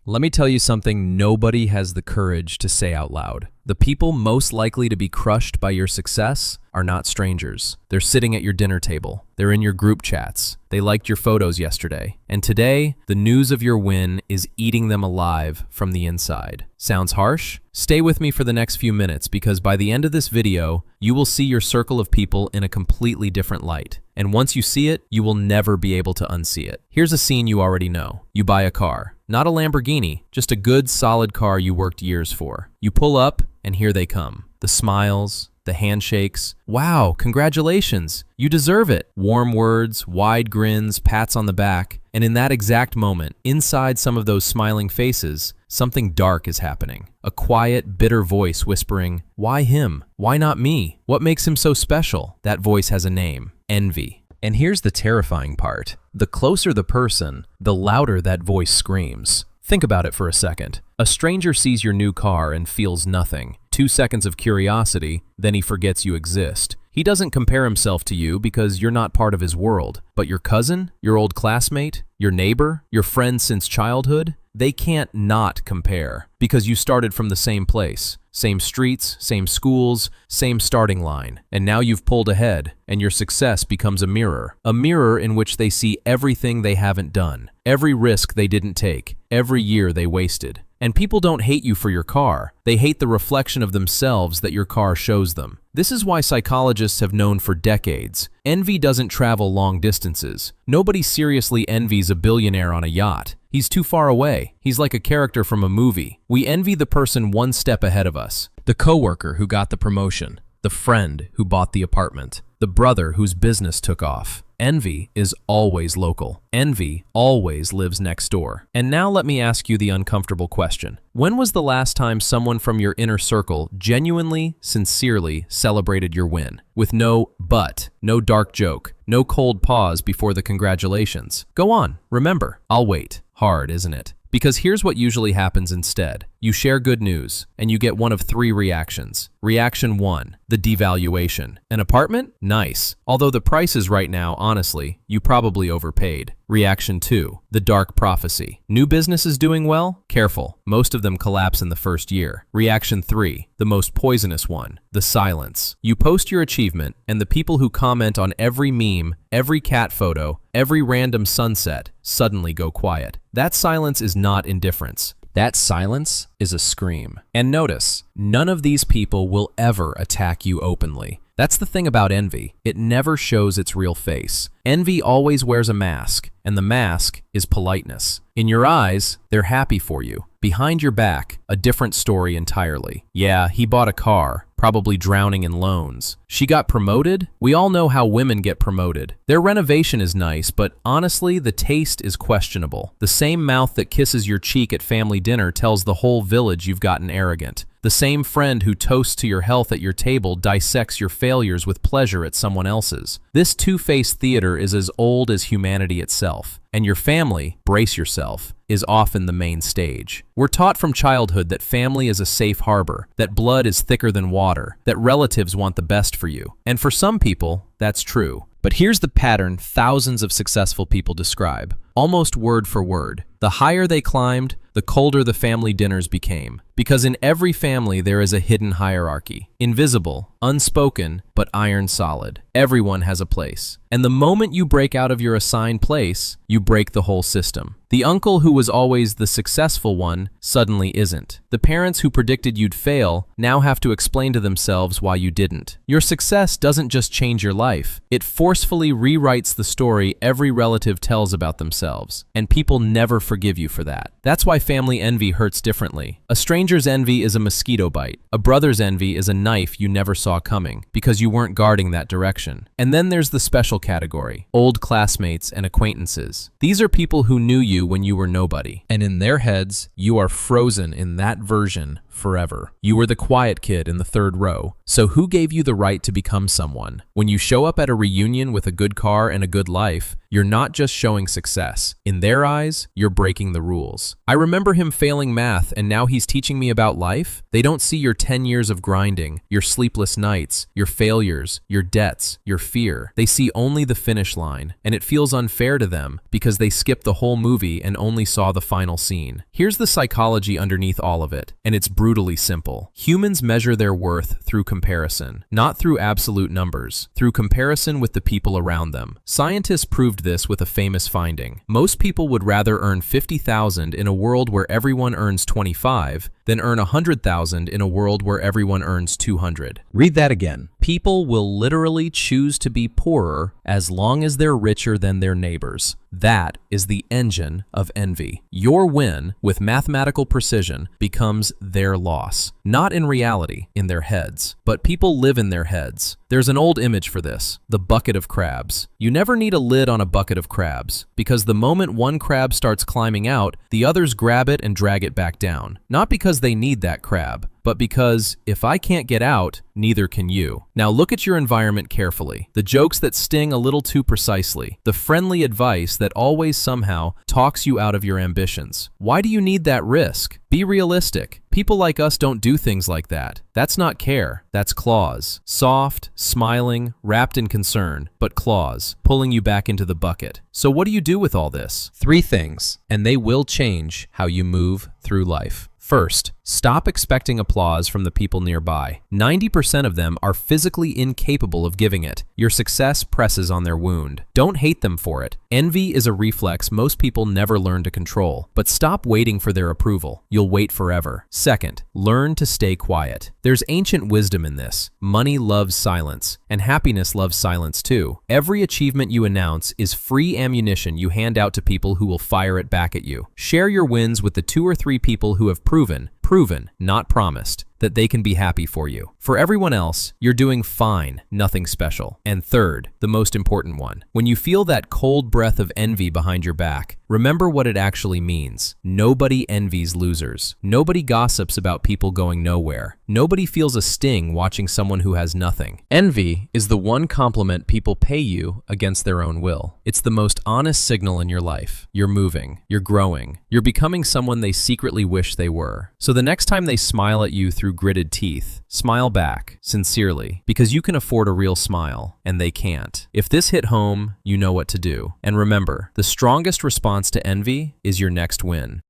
Let me tell you something nobody has the courage to say out loud. The people most likely to be crushed by your success are not strangers. They're sitting at your dinner table. They're in your group chats. They liked your photos yesterday. And today, the news of your win is eating them alive from the inside. Sounds harsh? Stay with me for the next few minutes because by the end of this video, you will see your circle of people in a completely different light. And once you see it, you will never be able to unsee it. Here's a scene you already know. You buy a car. Not a Lamborghini, just a good, solid car you worked years for. You pull up, and here they come. The smiles, the handshakes. Wow, congratulations. You deserve it. Warm words, wide grins, pats on the back. And in that exact moment, inside some of those smiling faces, something dark is happening. A quiet, bitter voice whispering, "Why him? Why not me? What makes him so special?" That voice has a name: envy. And here's the terrifying part. The closer the person, the louder that voice screams. Think about it for a second. A stranger sees your new car and feels nothing. 2 seconds of curiosity, then he forgets you exist. He doesn't compare himself to you because you're not part of his world. But your cousin, your old classmate, your neighbor, your friend since childhood, they can't not compare because you started from the same place. Same streets, same schools, same starting line. And now you've pulled ahead, and your success becomes a mirror in which they see everything they haven't done, every risk they didn't take, every year they wasted. And people don't hate you for your car. They hate the reflection of themselves that your car shows them. This is why psychologists have known for decades. Envy doesn't travel long distances. Nobody seriously envies a billionaire on a yacht. He's too far away. He's like a character from a movie. We envy the person one step ahead of us. The coworker who got the promotion. The friend who bought the apartment. The brother whose business took off. Envy is always local. Envy always lives next door. And now let me ask you the uncomfortable question. When was the last time someone from your inner circle genuinely, sincerely celebrated your win? With no but, no dark joke, no cold pause before the congratulations. Go on, remember, I'll wait. Hard, isn't it? Because here's what usually happens instead. You share good news, and you get one of 3 reactions. Reaction 1, the devaluation. An apartment? Nice. Although the prices right now, honestly, you probably overpaid. Reaction 2, the dark prophecy. New business is doing well? Careful. Most of them collapse in the first year. Reaction 3, the most poisonous one, the silence. You post your achievement, and the people who comment on every meme, every cat photo, every random sunset suddenly go quiet. That silence is not indifference. That silence is a scream. And notice, none of these people will ever attack you openly. That's the thing about envy. It never shows its real face. Envy always wears a mask, and the mask is politeness. In your eyes, they're happy for you. Behind your back, a different story entirely. Yeah, he bought a car, probably drowning in loans. She got promoted? We all know how women get promoted. Their renovation is nice, but honestly, the taste is questionable. The same mouth that kisses your cheek at family dinner tells the whole village you've gotten arrogant. The same friend who toasts to your health at your table dissects your failures with pleasure at someone else's. This two-faced theater is as old as humanity itself. And your family, brace yourself, is often the main stage. We're taught from childhood that family is a safe harbor, that blood is thicker than water, that relatives want the best for you. And for some people, that's true. But here's the pattern thousands of successful people describe, almost word for word. The higher they climbed, the colder the family dinners became. Because in every family there is a hidden hierarchy. Invisible, unspoken, but iron solid. Everyone has a place. And the moment you break out of your assigned place, you break the whole system. The uncle who was always the successful one suddenly isn't. The parents who predicted you'd fail now have to explain to themselves why you didn't. Your success doesn't just change your life. It forcefully rewrites the story every relative tells about themselves. And people never forgive you for that. That's why family envy hurts differently. A stranger's envy is a mosquito bite. A brother's envy is a knife you never saw coming because you weren't guarding that direction. And then there's the special category, old classmates and acquaintances. These are people who knew you when you were nobody. And in their heads, you are frozen in that version forever. You were the quiet kid in the third row, so who gave you the right to become someone? When you show up at a reunion with a good car and a good life, you're not just showing success. In their eyes, you're breaking the rules. I remember him failing math and now he's teaching me about life. They don't see your 10 years of grinding, your sleepless nights, your failures, your debts, your fear. They see only the finish line, and it feels unfair to them because they skipped the whole movie and only saw the final scene. Here's the psychology underneath all of it, and it's brutally simple. Humans measure their worth through comparison, not through absolute numbers, through comparison with the people around them. Scientists proved this with a famous finding. Most people would rather earn $50,000 in a world where everyone earns $25,000 than earn $100,000 in a world where everyone earns $200,000. Read that again. People will literally choose to be poorer as long as they're richer than their neighbors. That is the engine of envy. Your win, with mathematical precision, becomes their loss. Not in reality, in their heads. But people live in their heads. There's an old image for this, the bucket of crabs. You never need a lid on a bucket of crabs, because the moment one crab starts climbing out, the others grab it and drag it back down. Not because they need that crab, but because if I can't get out, neither can you. Now look at your environment carefully. The jokes that sting a little too precisely. The friendly advice that always somehow talks you out of your ambitions. Why do you need that risk? Be realistic. People like us don't do things like that. That's not care, that's claws. Soft, smiling, wrapped in concern, but claws, pulling you back into the bucket. So what do you do with all this? 3 things, and they will change how you move through life. First, stop expecting applause from the people nearby. 90% of them are physically incapable of giving it. Your success presses on their wound. Don't hate them for it. Envy is a reflex most people never learn to control, but stop waiting for their approval. You'll wait forever. Second, learn to stay quiet. There's ancient wisdom in this. Money loves silence, and happiness loves silence too. Every achievement you announce is free ammunition you hand out to people who will fire it back at you. Share your wins with the 2 or 3 people who have proven, not promised, that they can be happy for you. For everyone else, you're doing fine, nothing special. And third, the most important one, when you feel that cold breath of envy behind your back, remember what it actually means. Nobody envies losers. Nobody gossips about people going nowhere. Nobody feels a sting watching someone who has nothing. Envy is the one compliment people pay you against their own will. It's the most honest signal in your life. You're moving, you're growing, you're becoming someone they secretly wish they were. So the next time they smile at you through gritted teeth, smile back, sincerely, because you can afford a real smile, and they can't. If this hit home, you know what to do. And remember, the strongest response to envy is your next win.